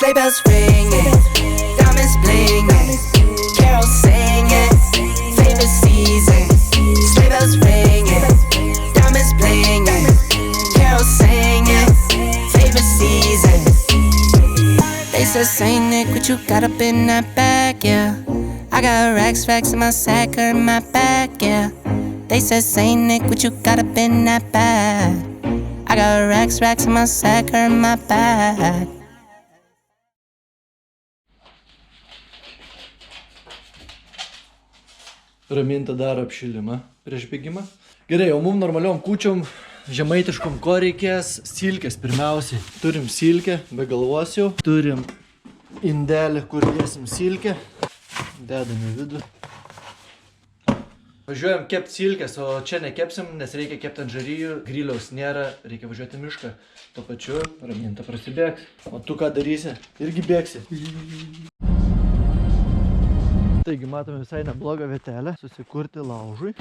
Sleigh bells ringing, diamonds blinging, carols singing, favorite season. Sleigh bells ringing, diamonds blinging, carols singing, favorite season. They said, Saint Nick, what you got up in that bag, yeah? I got racks in my sack or in my bag, yeah. They said, Saint Nick, what you got up in that bag? I got racks in my sack or in my bag. Raminta daro apšilimą prieš bėgimą. Gerai, o mum normaliom kūčiom, žemaitiškom ko reikės? Silkės pirmiausiai. Turim silkę, be galvos jau. Turim indelį, kur dėsim silkę. Dedam į vidų. Važiuojam kept silkės, o čia nekepsim, nes reikia kepti ant žarijų. Griliaus nėra, reikia važiuoti mišką. Tuo pačiu Raminta prasibėgs. O tu ką darysi? Irgi bėgsi. Taigi matome visai neblogą vietelę susikurti laužui.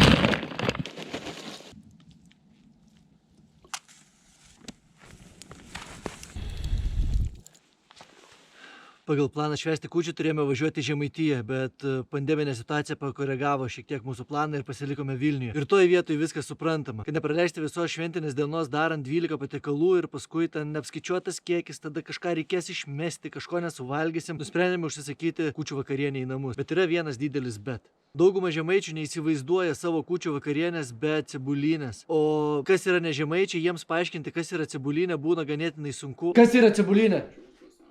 Pagal planą švęsti kūčių turėjome važiuoti į Žemaitiją, bet pandeminė situacija pakoregavo šiek tiek mūsų planą ir pasilikome Vilniuje. Ir toje vietoje viskas suprantama. Kad nepraleisti visos šventinės dienos darant 12 patiekalų ir paskui ten neapskaičiuotas kiekis, tada kažką reikės išmesti, kažko nesuvalgysim, nusprendėme užsisakyti kūčių vakarienę į namus. Bet yra vienas didelis bet. Dauguma žemaičių neįsivaizduoja savo kūčių vakarienės be cebulinės. O kas yra ne žemaičiai, jiems paaiškinti, kas yra cebulinė, būna ganėtinai sunku. Kas yra cebulinė?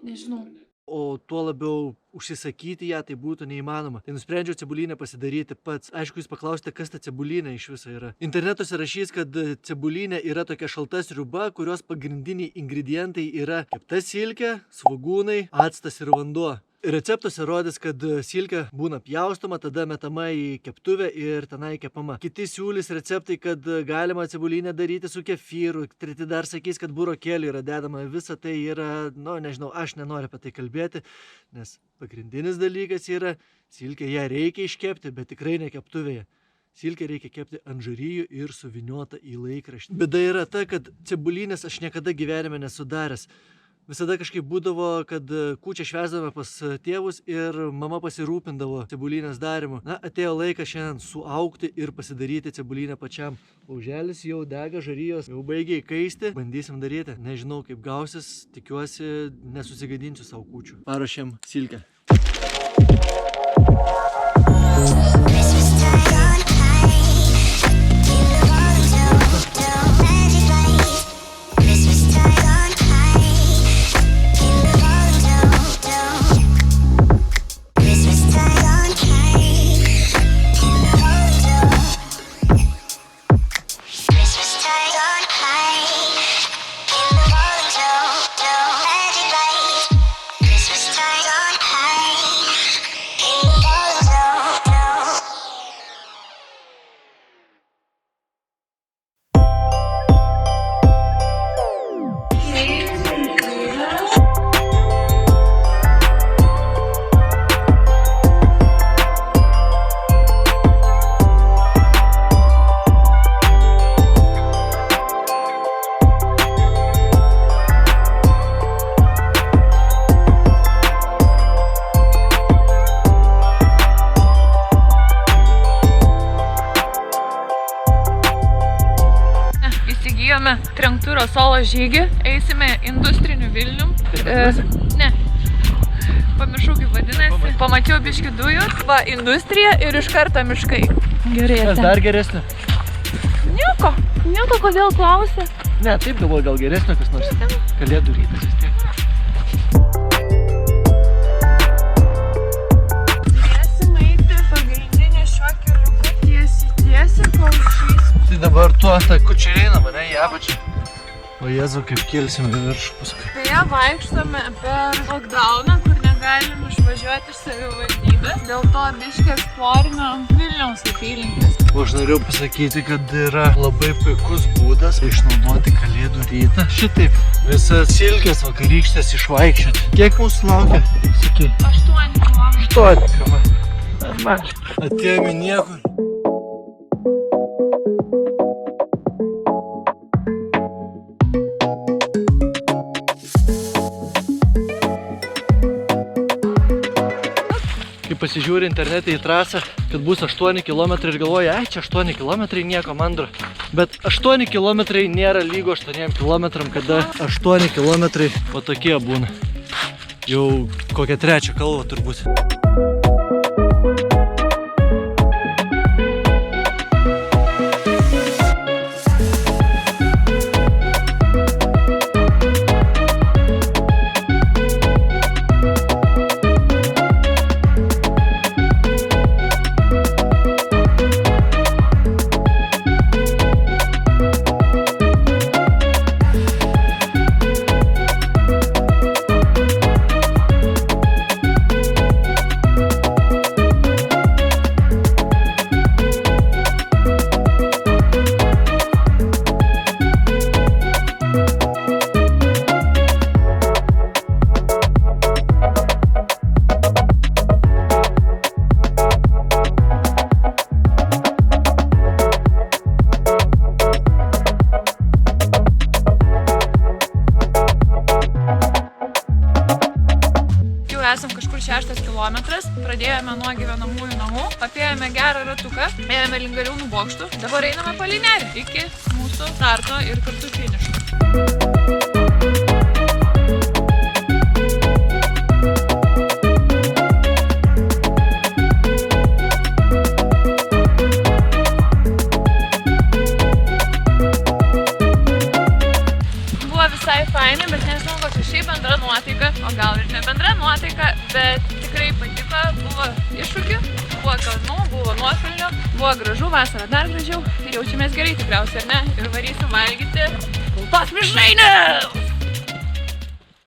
Nežinau. O tuo labiau užsisakyti ją tai būtų neįmanoma. Tai nusprendžiau cebulinę pasidaryti pats. Aišku, jūs paklausite, kas ta cebulinė iš viso yra. Internetuose rašys, kad cebulinė yra tokia šalta sriuba, kurios pagrindiniai ingredientai yra kepta silkė, svogūnai, actas ir vanduo. Receptuose rodys, kad silkė būna pjaustoma, tada metama į keptuvę ir tenai kepama. Kiti siūlys receptai, kad galima cebulinę daryti su kefyru, treti dar sakys, kad burokėlių yra dedama. Visa tai yra, nežinau, aš nenoriu apie tai kalbėti, nes pagrindinis dalykas yra, silkę ją reikia iškepti, bet tikrai ne keptuvėje. Silkę reikia kepti ant žarijų ir suviniota į laikraštį. Bėda yra ta, kad cebulinės aš niekada gyvenime nesudaręs. Visada kažkaip būdavo, kad kūčią švęsdavome pas tėvus ir mama pasirūpindavo cebulinės darimu. Na, atėjo laikas šiandien suaugti ir pasidaryti cebulinę pačiam. Lauželis jau dega, žarijos jau baigia įkaisti. Bandysim daryti. Nežinau, kaip gausis, tikiuosi, nesusigadinsiu savo kūčių. Paruošėm silkę. Trenktūro solo žygį, eisime industriniu Vilnium. Ne, pamiršau kaip vadinasi. Pamačiau biškį dujų, va industrija ir iš karto miškai. Gerai. Kas dar geresnė? Nieko, kodėl klausi? Ne, taip galvoju, gal geresnė kas nors. Kalėdų rytas vis tiek. Turėsim eiti pagrindinį šiuo keliuku tiesiai, kol išeis. Tai dabar tuo tą kučią einam, ne, į apačią. O Jėzau, kaip kelsim į viršų paskui. Beje, vaikštome per lockdowną, kur negalim išvažiuoti iš savivaldybės. Dėl to biškį eksplorinam Vilniaus apylinkės. O aš norėjau pasakyti, kad yra labai puikus būdas išnaudoti kalėdų rytą. Šitaip visas silkės vakarykštės išvaikščioti. Kiek mūsų laukia? Sakai. 8 km. 8 km. Normaliai. Atėjome niekur. kai pasižiūri internete į trasą, kad bus 8 km ir galvoja, čia 8 km nieko mandro. Bet 8 km nėra lygo 8 km, kada 8 km o tokie būna. Jau kokią 3 kalvą turbūt. Esam kažkur 6 kilometras, pradėjome nuo gyvenamųjų namų, apėjome gerą ratuką, ėjome link Gariūnų bokštų, dabar einame palei nerį iki mūsų starto ir kartu finišo. Visai fainai, bet nežinau, kokia šiaip bendra nuotaika, o gal ir ne bendra nuotaika, bet tikrai patiko, buvo iššūkių, buvo kalnų, buvo nuokalnių, buvo gražu, vasarą dar gražiau ir jaučiamės gerai tikriausiai, ar ne? Ir varysim valgyti kultos mišrainę!